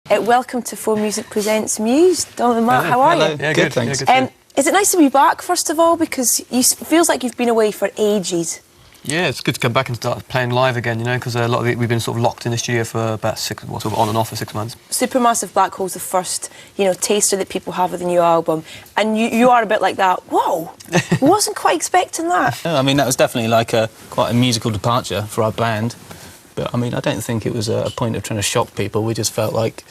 Welcome to 4Music Presents Muse. Donald and Matt, how are you? Yeah, good, thanks. Yeah, is it nice to be back, first of all, because it feels like you've been away for ages? Yeah, it's good to come back and start playing live again, you know, because a lot of it, we've been sort of locked in the studio for about sort of on and off for 6 months. Supermassive Black Hole's the first, taster that people have of the new album, and you are a bit like that. Whoa, wasn't quite expecting that. No, I mean, that was definitely like quite a musical departure for our band, but I mean, I don't think it was a point of trying to shock people. We just felt like,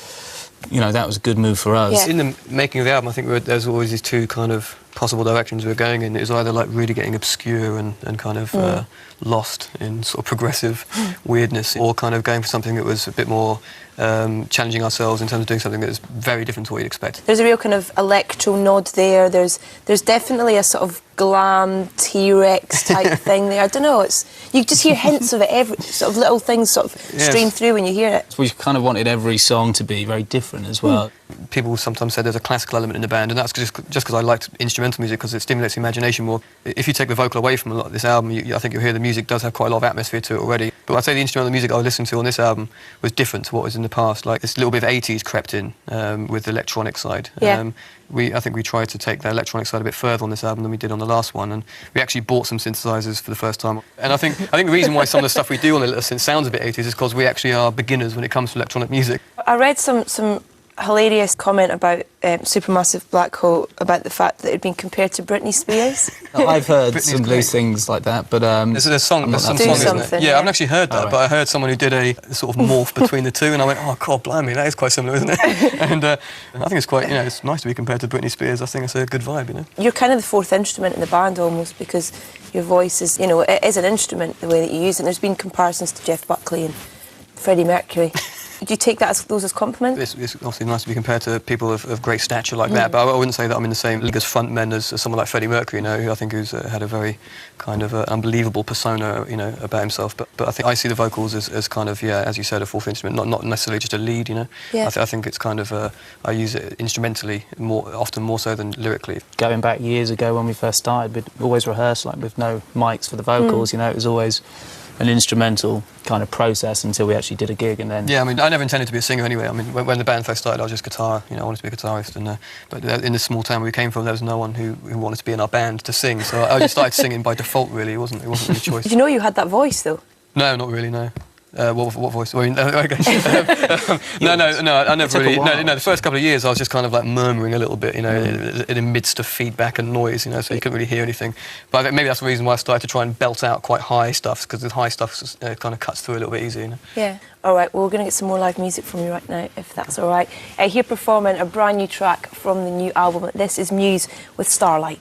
that was a good move for us. Yeah. In the making of the album, I think there's always these two kind of possible directions we were going in. It was either like really getting obscure and kind of lost in sort of progressive weirdness, or kind of going for something that was a bit more challenging ourselves in terms of doing something that was very different to what you'd expect. There's a real kind of electro nod there. There's definitely a sort of glam T-Rex type thing there. I don't know. You just hear hints of it. Every sort of little things sort of stream through when you hear it. We kind of wanted every song to be very different as well. People sometimes say there's a classical element in the band, and that's just because I liked instrumental music, because it stimulates the imagination more. If you take the vocal away from a lot of this album, I think you'll hear the music does have quite a lot of atmosphere to it already. But I'd say the instrumental music I listened to on this album was different to what was in the past. Like, this little bit of 80s crept in with the electronic side. Yeah. I think we tried to take the electronic side a bit further on this album than we did on the last one, and we actually bought some synthesizers for the first time. And I think the reason why some of the stuff we do on the synth sounds a bit 80s is because we actually are beginners when it comes to electronic music. I read some hilarious comment about Supermassive Black Hole, about the fact that it had been compared to Britney Spears. I've heard some loose things like that, but there's some song, isn't it? Yeah, I haven't actually heard that, but I heard someone who did a sort of morph between the two, and I went, oh God, blimey, that is quite similar, isn't it? And I think it's quite, it's nice to be compared to Britney Spears. I think it's a good vibe, You're kind of the fourth instrument in the band almost, because your voice is, it is an instrument the way that you use it. And there's been comparisons to Jeff Buckley and Freddie Mercury. Do you take that those as compliments? It's obviously nice to be compared to people of great stature like that, but I wouldn't say that I'm in the same league as frontmen as someone like Freddie Mercury, who I think who's had a very kind of unbelievable persona, about himself. But I think I see the vocals as kind of, as you said, a fourth instrument, not necessarily just a lead, Yeah. I think it's kind of, I use it instrumentally often more so than lyrically. Going back years ago when we first started, we'd always rehearse with no mics for the vocals, it was always an instrumental kind of process until we actually did a gig, and then... Yeah, I mean, I never intended to be a singer anyway. I mean, when the band first started, I was just guitar, I wanted to be a guitarist, and but in the small town we came from, there was no one who wanted to be in our band to sing, so I just started singing by default, really. It wasn't really a choice. Did you know you had that voice, though? No, not really, no. What voice? Well, I guess. No, I never really... No, the first couple of years I was just kind of like murmuring a little bit, in the midst of feedback and noise, so you couldn't really hear anything. But I think maybe that's the reason why I started to try and belt out quite high stuff, because the high stuff kind of cuts through a little bit easier, Yeah. All right, well, we're going to get some more live music from you right now, if that's all right. Here performing a brand new track from the new album. This is Muse with Starlight.